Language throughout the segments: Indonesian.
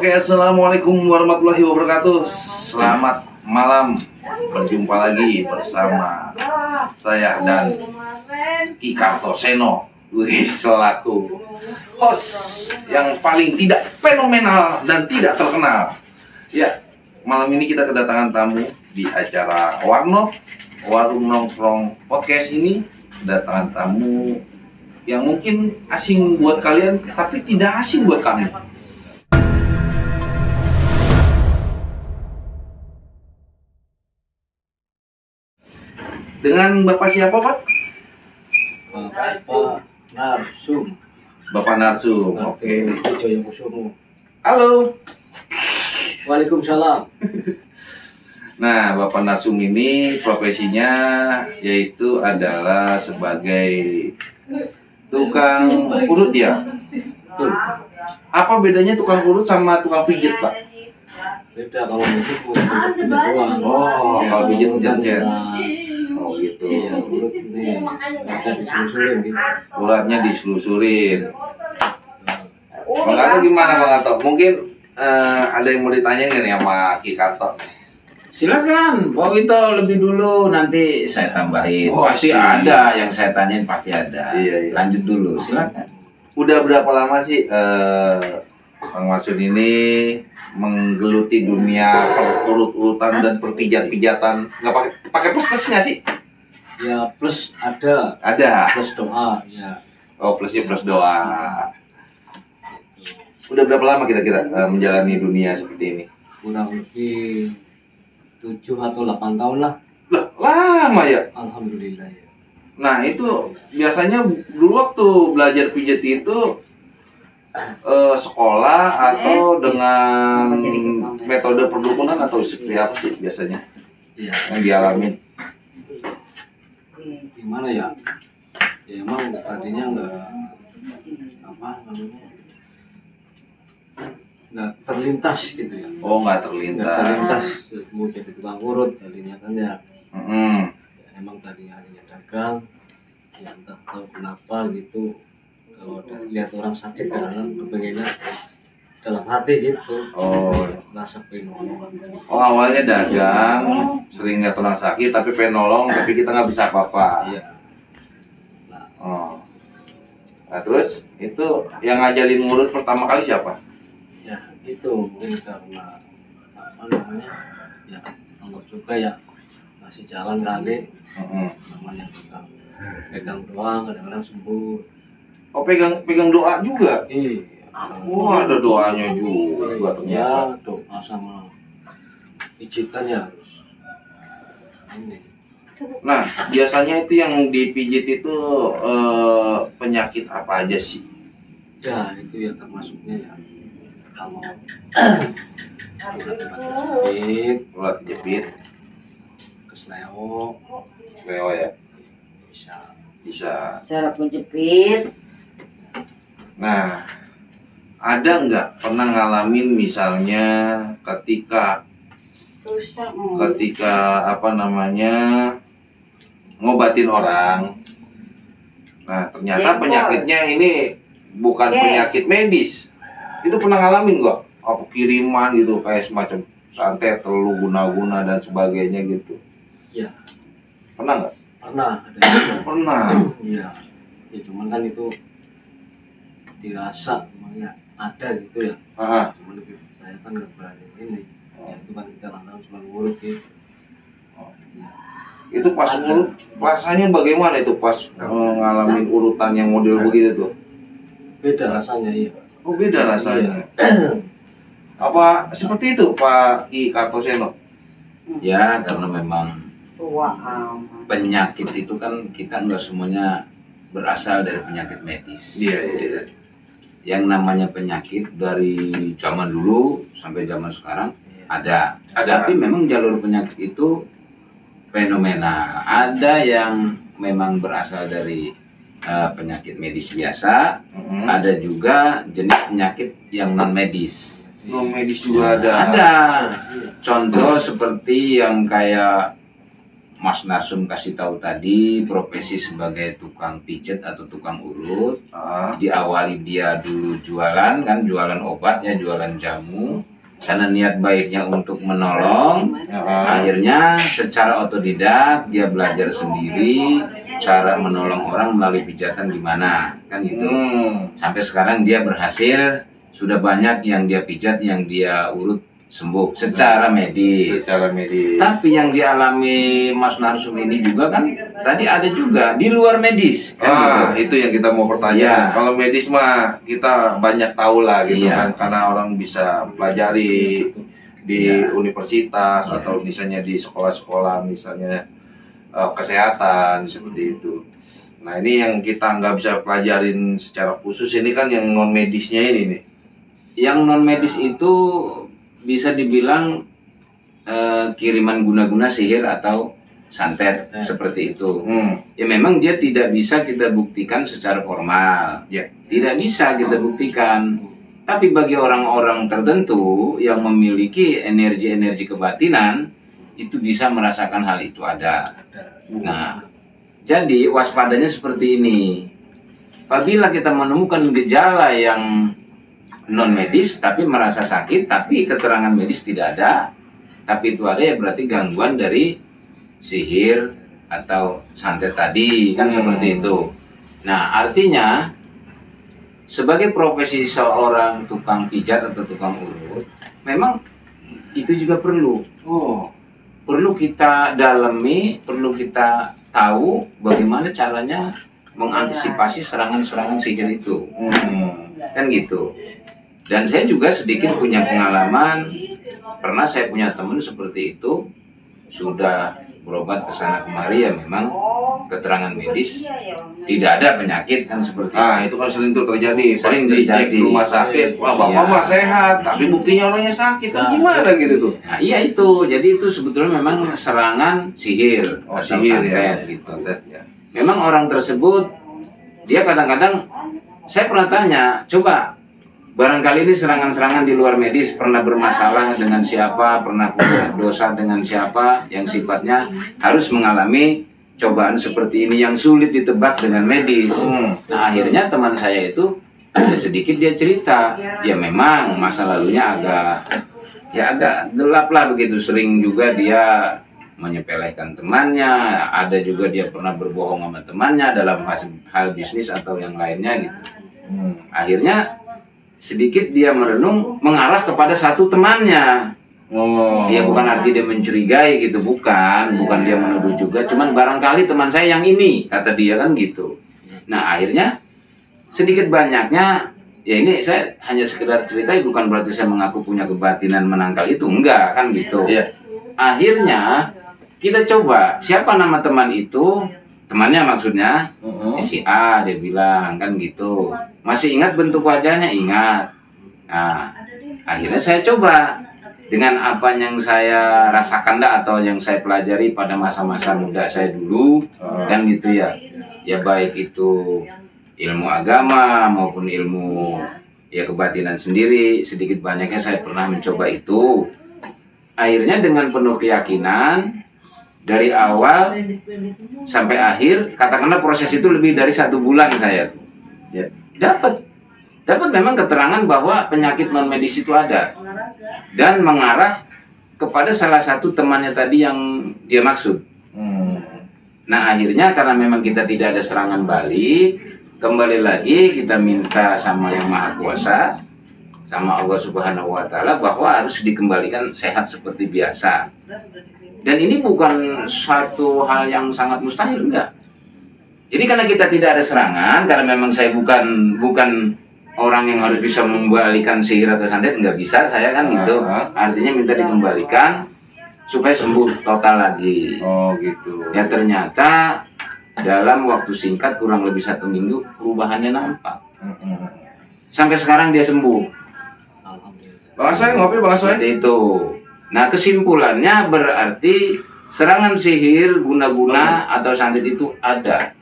Oke, assalamualaikum warahmatullahi wabarakatuh. Selamat malam. Berjumpa lagi bersama saya dan Ki Kartoseno, selaku host yang paling tidak fenomenal dan tidak terkenal. Ya, malam ini kita kedatangan tamu di acara Warung Nongkrong Podcast ini. Kedatangan tamu yang mungkin asing buat kalian, tapi tidak asing buat kami. Dengan Bapak siapa, Pak? Bapak Narsum. Bapak Narsum. Oke. Joyokusumo. Halo. Waalaikumsalam. Nah, Bapak Narsum ini profesinya yaitu adalah sebagai tukang urut ya. Betul. Apa bedanya tukang urut sama tukang pijit, Pak? Beda kalau musik pijat doang. Oh, kalau pijit pijat. Oh gitu. Iya, urut ini ada disusurin gitu. Uratnya diselusurin. Bang Karto gimana, Bang Karto? Mungkin ada yang mau ditanyain nggak nih sama Ki Karto? Silakan, Pak Wito lebih dulu, nanti saya tambahin. Oh, Pasti siap. ada yang saya tanyain, pasti ada. Iya, iya. Lanjut dulu, silakan. Udah berapa lama sih Bang Masun ini menggeluti dunia urut-urutan dan perpijat-pijatan? Nggak pakai plus nggak sih? Ya plus ada Ada. plus doa ya. Oh, plusnya plus doa. Udah berapa lama kira-kira menjalani dunia seperti ini? Kurang lebih 7 atau 8 tahun lah. Lah, lama ya. Alhamdulillah ya. Nah, itu biasanya dulu waktu belajar pijat itu sekolah atau dengan metode perdukunan atau seperti apa sih biasanya Iya. yang dialami? Gimana ya? Ya emang tadinya nggak terlintas gitu ya. Oh, nggak Nggak terlintas. terlintas mau jadi tukang urut tadinya kan ya. Mm-mm. Ya, emang tadinya hanya dagang, ya entah tahu kenapa gitu. Kalau lihat orang sakit kadang kepengennya dalam hati gitu. Oh. Rasa pengen nolong. Oh, awalnya dagang, sering lihat orang sakit tapi pengen nolong, tapi kita nggak bisa apa-apa. Iya. Nah, Oh. Nah, terus itu yang ngajalin ngurut pertama kali siapa? ya itu mungkin karena apa namanya? Ya Allah juga ya masih jalan kali. Mm-mm. Namanya tukang pegang doang kadang-kadang sembuh. Oh, pegang doa juga. Iya. Wah, ada doanya juga ternyata. Ya, doa sama pijitan ya harus. Ini. Nah, biasanya itu yang dipijit itu penyakit apa aja sih? Ya, itu ya termasuknya ya. Kalau Ulat jepit, kesleo leo ya, bisa. bisa. Sarap menjepit. Nah, ada nggak pernah ngalamin misalnya ketika apa namanya ngobatin orang, nah ternyata penyakitnya ini bukan penyakit medis, itu pernah ngalamin nggak? Apa kiriman gitu kayak semacam santet, telu, guna-guna dan sebagainya gitu? Ya, Pernah nggak? pernah ada juga. Pernah. Iya. Ya cuman kan itu dirasa semuanya ada gitu ya. Ah, Cuman itu saya kan nggak berani ini. Ya itu kan kita lantaran cuma ngurut gitu. Ya. itu pas ngurut rasanya bagaimana itu pas ngalamin urutan yang model begitu tuh? Beda rasanya iya. Oh, beda rasanya. Apa seperti itu Pak Ki Kartoseno? Ya, karena memang Tua amat. penyakit itu kan kita nggak semuanya berasal dari penyakit medis. Iya, iya. Yang namanya penyakit dari zaman dulu sampai zaman sekarang ada. Ada. Tapi memang jalur penyakit itu fenomena. Ada yang memang berasal dari penyakit medis biasa, Mm-mm. ada juga jenis penyakit yang non medis. Non medis juga ada. Ada. Contoh seperti yang kayak Mas Narsum kasih tahu tadi, profesi sebagai tukang pijet atau tukang urut. Diawali dia dulu jualan kan, jualan obatnya, jualan jamu. Karena niat baiknya untuk menolong, akhirnya secara otodidak dia belajar sendiri cara menolong orang melalui pijatan gimana, kan gitu. Sampai sekarang dia berhasil, sudah banyak yang dia pijat, yang dia urut sembuh secara medis. Tapi yang dialami Mas Narsum ini juga kan tadi ada juga di luar medis. Kan itu yang kita mau pertanyaan. Kalau medis mah kita banyak tahu lah gitu kan, karena orang bisa pelajari di universitas atau misalnya di sekolah-sekolah misalnya kesehatan seperti itu. Nah ini yang kita nggak bisa pelajarin secara khusus ini kan yang non medisnya ini nih. Yang non medis itu bisa dibilang kiriman guna-guna sihir atau santet seperti itu. Ya memang dia tidak bisa kita buktikan secara formal. Tidak bisa kita buktikan. Tapi bagi orang-orang tertentu yang memiliki energi-energi kebatinan, itu bisa merasakan hal itu ada. Nah, jadi waspadanya seperti ini. Apabila kita menemukan gejala yang non medis tapi merasa sakit tapi keterangan medis tidak ada, tapi itu ada, ya berarti gangguan dari sihir atau santet tadi kan seperti itu. Nah artinya sebagai profesi seorang tukang pijat atau tukang urut memang itu juga perlu kita dalami, perlu kita tahu bagaimana caranya mengantisipasi serangan-serangan sihir itu. Kan gitu. Dan saya juga sedikit punya pengalaman, pernah saya punya teman seperti itu, sudah berobat ke sana kemari, ya memang keterangan medis tidak ada penyakit kan seperti itu. Itu kan sering tuh terjadi, Sering dicek di rumah sakit, wah bapak mah sehat, tapi buktinya orangnya sakit, kan gimana gitu tuh? Nah iya itu, jadi itu sebetulnya memang serangan sihir atau sihir santet gitu. Memang orang tersebut, dia kadang-kadang, saya pernah tanya, coba barangkali ini serangan-serangan di luar medis, pernah bermasalah dengan siapa, pernah punya dosa dengan siapa yang sifatnya harus mengalami cobaan seperti ini yang sulit ditebak dengan medis. Nah akhirnya teman saya itu sedikit dia cerita, ya memang masa lalunya agak gelap lah begitu, sering juga dia menyepelekan temannya, ada juga dia pernah berbohong sama temannya dalam hal bisnis atau yang lainnya gitu. Akhirnya sedikit dia merenung mengarah kepada satu temannya. Dia bukan arti dia mencurigai gitu, bukan dia menuduh juga, cuman barangkali teman saya yang ini, kata dia kan gitu. Nah akhirnya sedikit banyaknya, ya ini saya hanya sekedar cerita, bukan berarti saya mengaku punya kebatinan menangkal itu, enggak kan gitu. Akhirnya kita coba siapa nama teman itu, temannya maksudnya si A, dia bilang kan gitu. Masih ingat bentuk wajahnya? Ingat. Nah, akhirnya saya coba dengan apa yang saya rasakan atau yang saya pelajari pada masa-masa muda saya dulu, kan gitu ya. Ya baik itu ilmu agama maupun ilmu ya kebatinan sendiri, sedikit banyaknya saya pernah mencoba itu. Akhirnya dengan penuh keyakinan dari awal sampai akhir, katakanlah proses itu lebih dari 1 bulan saya dapat memang keterangan bahwa penyakit non medis itu ada dan mengarah kepada salah satu temannya tadi yang dia maksud. Nah akhirnya karena memang kita tidak ada serangan balik, kembali lagi kita minta sama Yang Maha Kuasa, sama Allah Subhanahu wa Ta'ala, bahwa harus dikembalikan sehat seperti biasa. Dan ini bukan satu hal yang sangat mustahil, enggak. Jadi karena kita tidak ada serangan, karena memang saya bukan orang yang harus bisa membalikan sihir atau santet, nggak bisa saya kan gitu. Artinya minta dikembalikan supaya sembuh total lagi. Gitu. Ya ternyata dalam waktu singkat kurang lebih 1 minggu perubahannya nampak. Sampai sekarang dia sembuh. Bang Asoy ngopi, Bang Asoy. Seperti itu. Nah kesimpulannya berarti serangan sihir guna-guna atau santet itu ada.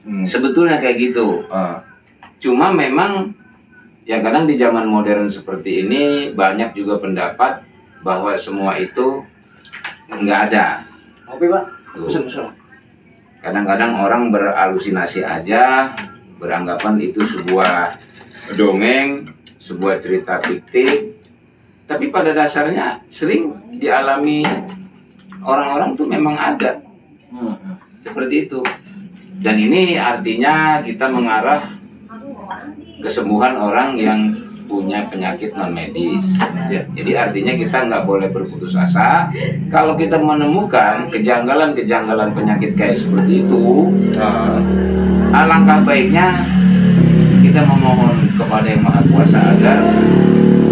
Sebetulnya kayak gitu. Cuma memang ya kadang di zaman modern seperti ini banyak juga pendapat bahwa semua itu nggak ada. Ngopi Pak. Tuh. Kadang-kadang orang berhalusinasi aja, beranggapan itu sebuah dongeng, sebuah cerita fiktif, tapi pada dasarnya sering dialami orang-orang tuh memang ada seperti itu. Dan ini artinya kita mengarah kesembuhan orang yang punya penyakit non medis. Ya. Jadi artinya kita nggak boleh berputus asa. Kalau kita menemukan kejanggalan-kejanggalan penyakit kayak seperti itu, alangkah baiknya kita memohon kepada Yang Maha Kuasa agar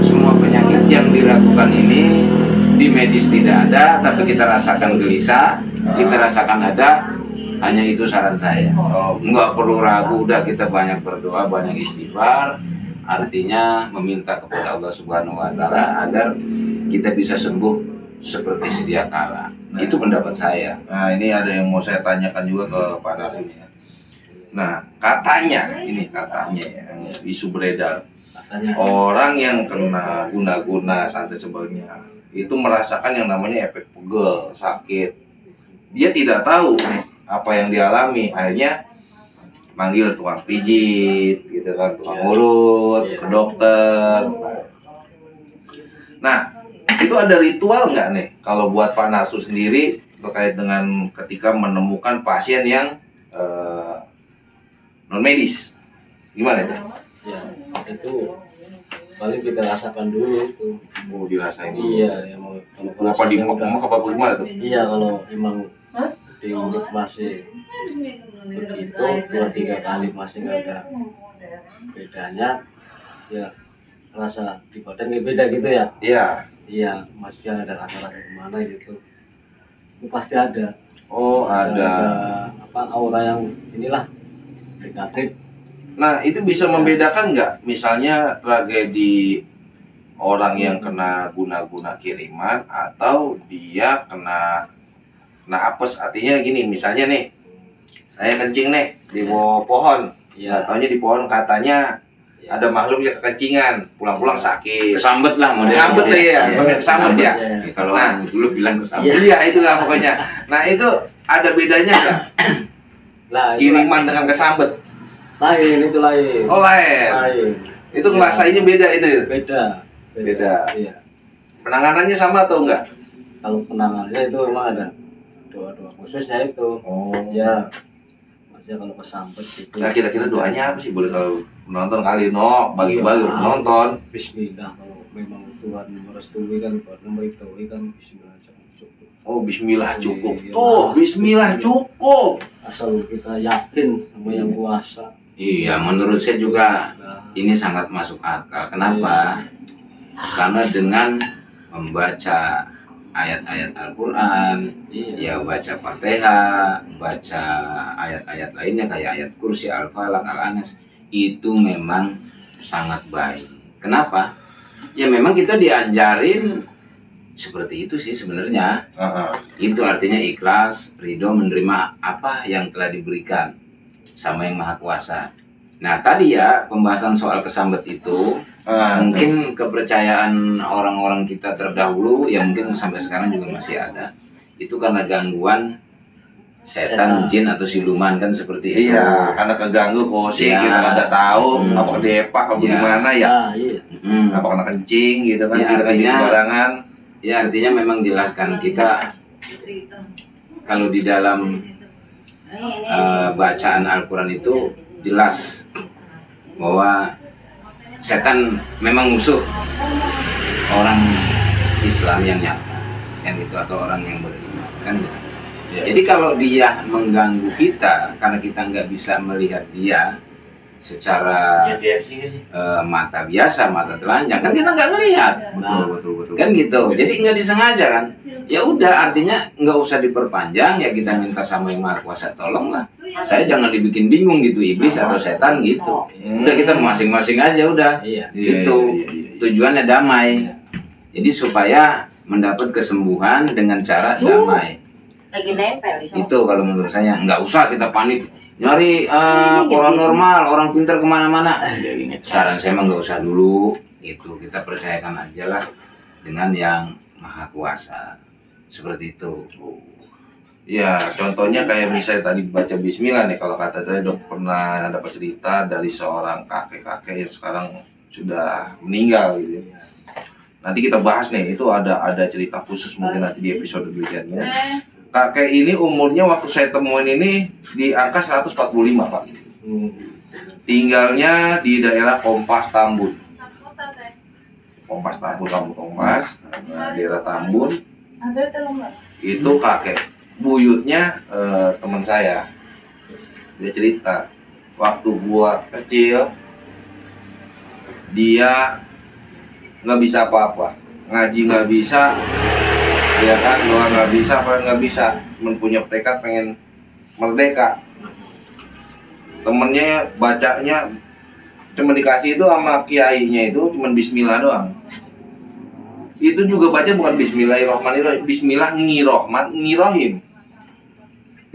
semua penyakit yang diragukan ini di medis tidak ada, tapi kita rasakan gelisah, kita rasakan ada. Hanya itu saran saya. Nggak perlu ragu, udah kita banyak berdoa, banyak istighfar. Artinya meminta kepada Allah Subhanahu Wa Taala agar kita bisa sembuh seperti sedia kala. Itu pendapat saya. Nah, ini ada yang mau saya tanyakan juga ke Pak Nardi. Nah, katanya ya, isu beredar, Katanya orang yang kena guna-guna santet sebagainya itu merasakan yang namanya efek pegel, sakit. Dia tidak tahu apa yang dialami, akhirnya manggil tukang pijit, gitu kan, tukang urut, ke dokter. Nah, itu ada ritual nggak nih kalau buat Pak Narsu sendiri terkait dengan ketika menemukan pasien yang non medis, gimana itu? ya itu paling kita rasakan dulu itu. Mau dirasain? Iya, yang mau kalau Apa di rasakan udah- apa gimana tuh? Iya, kalau emang diurut masih begitu 2-3 kali masih nggak ada bedanya, ya rasa di badan nggak beda gitu ya. Iya. Iya, masih ada rasa-rasa kemana gitu, itu pasti ada. Oh, ada. Apa aura yang inilah negatif. Nah, itu bisa membedakan nggak? Misalnya tragedi orang yang kena guna-guna kiriman atau dia kena apes, artinya gini, misalnya nih, saya kencing nih di bawah pohon, Iya. taunya di pohon katanya Iya. ada makhluk yang kekencingan, pulang-pulang sakit. Kesambet lah modelnya. Kesambet lah ya, kesambet ya. Ya, kalau Nah. orang dulu bilang kesambet. Iya, itulah pokoknya. Nah, itu ada bedanya nggak? Lah, itu Kiriman dengan kesambet? lain, itu lain. Oh, lain. Lain. Itu ngerasainnya beda itu. Beda. Beda. Iya. Penanganannya sama atau enggak? Kalau penanganannya itu memang ada doa-doa khususnya itu. Oh. Ya, maksudnya kalau kesambet gitu. Nah, kira-kira doanya apa sih? Boleh kalau penonton kali bagi-bagi Iya. penonton. Bismillah, kalau memang Tuhan merestui kan, buat memberitahui kan Bismillah jangan cukup. Oh, bismillah cukup. Iya. Tuh, bismillah cukup. Asal kita yakin sama yang kuasa. Iya, menurut saya juga Nah, ini sangat masuk akal. Kenapa? Karena dengan membaca ayat-ayat Al-Quran, iya. ya baca Fatihah, baca ayat-ayat lainnya kayak ayat Kursi, Al-Falaq, Al-Anas, itu memang sangat baik. Kenapa? Ya memang kita diajarin seperti itu sih sebenarnya. Itu artinya ikhlas, ridho menerima apa yang telah diberikan sama Yang Maha Kuasa. Nah tadi ya pembahasan soal kesambet itu, mungkin kepercayaan orang-orang kita terdahulu yang mungkin sampai sekarang juga masih ada, itu karena gangguan setan, jin atau siluman kan seperti itu. Iya, karena keganggu posisi Iya. kita nggak tahu apa kedepak apa Iya. gimana ya. Nah, iya. Mm. Apa kena kencing gitu kan, Ya, kita kencing artinya- sembarangan. Ya artinya memang jelaskan kita kalau di dalam bacaan Al-Quran itu jelas bahwa setan memang musuh orang Islam yang nyata kan itu, atau orang yang beriman kan gitu. Ya. Jadi kalau dia mengganggu kita karena kita nggak bisa melihat dia secara mata biasa, mata telanjang, kan kita nggak ngelihat, Betul. kan gitu. Jadi nggak disengaja kan. Ya udah, artinya nggak usah diperpanjang, ya kita minta sama Yang Maha Kuasa tolong lah. Saya jangan dibikin bingung gitu, iblis atau setan gitu. Udah kita masing-masing aja udah. Iya. Gitu. Iya. Tujuannya damai. Jadi supaya mendapat kesembuhan dengan cara damai. Lagi nempel di sana. Itu kalau menurut saya, nggak usah kita panik nyari paranormal, orang pintar kemana-mana. Saran saya mah nggak usah dulu. Itu kita percayakan aja lah dengan Yang Maha Kuasa. Seperti itu. Ya, contohnya kayak misalnya tadi baca Bismillah nih, kalau kata saya udah pernah dapat cerita dari seorang kakek-kakek yang sekarang sudah meninggal gitu. Nanti kita bahas nih, itu ada cerita khusus mungkin nanti di episode berikutnya. Kakek ini umurnya waktu saya temuin ini di angka 145, Pak. Tinggalnya di daerah Kompas Tambun. Kampung Kompas, daerah Tambun. Itu kakek buyutnya teman saya. Dia cerita waktu gua kecil dia nggak bisa apa-apa, ngaji nggak bisa, ya kan, doa nggak bisa, apa nggak bisa, mempunyai tekad pengen merdeka. Temennya bacanya cuma dikasih itu sama kiainya itu cuma Bismillah doang. Itu juga baca bukan Bismillahirrahmanirrahim, Bismillahirrahmanirrahim.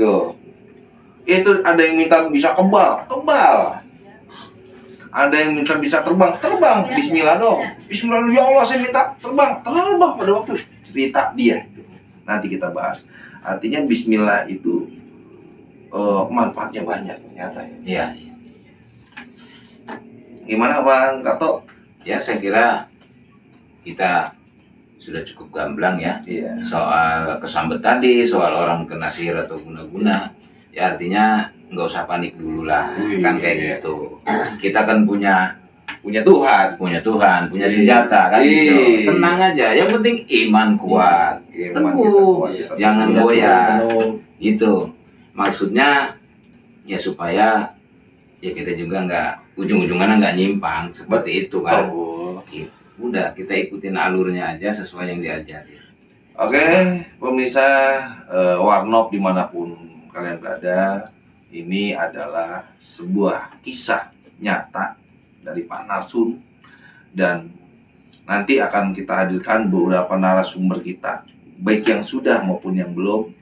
Tuh. Itu ada yang minta bisa kebal. Ada yang minta bisa terbang. Bismillah dong. Bismillah, ya Allah saya minta terbang pada waktu cerita dia. Nanti kita bahas. Artinya Bismillah itu manfaatnya banyak ternyata. Iya. Gimana Bang Kato? Ya saya kira kita sudah cukup gamblang ya. Iya. Soal kesambet tadi, soal orang kena sihir atau guna-guna. Ya artinya nggak usah panik dulu lah. Kan kayak gitu. Kita kan punya Tuhan, punya senjata kan gitu. Tenang aja. Yang penting iman kuat, teguh, jangan goyah. Gitu. Maksudnya ya supaya ya kita juga nggak ujung-ujungannya nggak nyimpang seperti itu kan. Udah kita ikutin alurnya aja sesuai yang diajarin. Oke, pemirsa Warnop dimanapun kalian berada, ini adalah sebuah kisah nyata dari Pak Narsun, dan nanti akan kita hadirkan beberapa narasumber kita, baik yang sudah maupun yang belum.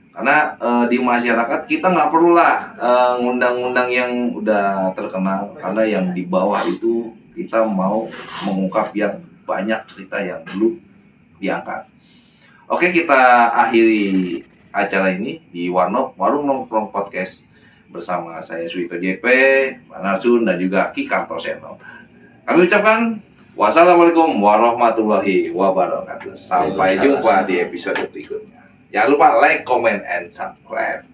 Karena di masyarakat kita nggak perlulah ngundang-ngundang yang udah terkenal, karena yang di bawah itu kita mau mengungkap yang banyak cerita yang belum diangkat. Oke, kita akhiri acara ini di Warnop, Warung Nongkrong Podcast, bersama saya Suwito JP, Pak Narsun, dan juga Ki Kartoseno. Kami ucapkan wassalamualaikum warahmatullahi wabarakatuh. Sampai jumpa di episode berikutnya. Jangan lupa like, comment, and subscribe.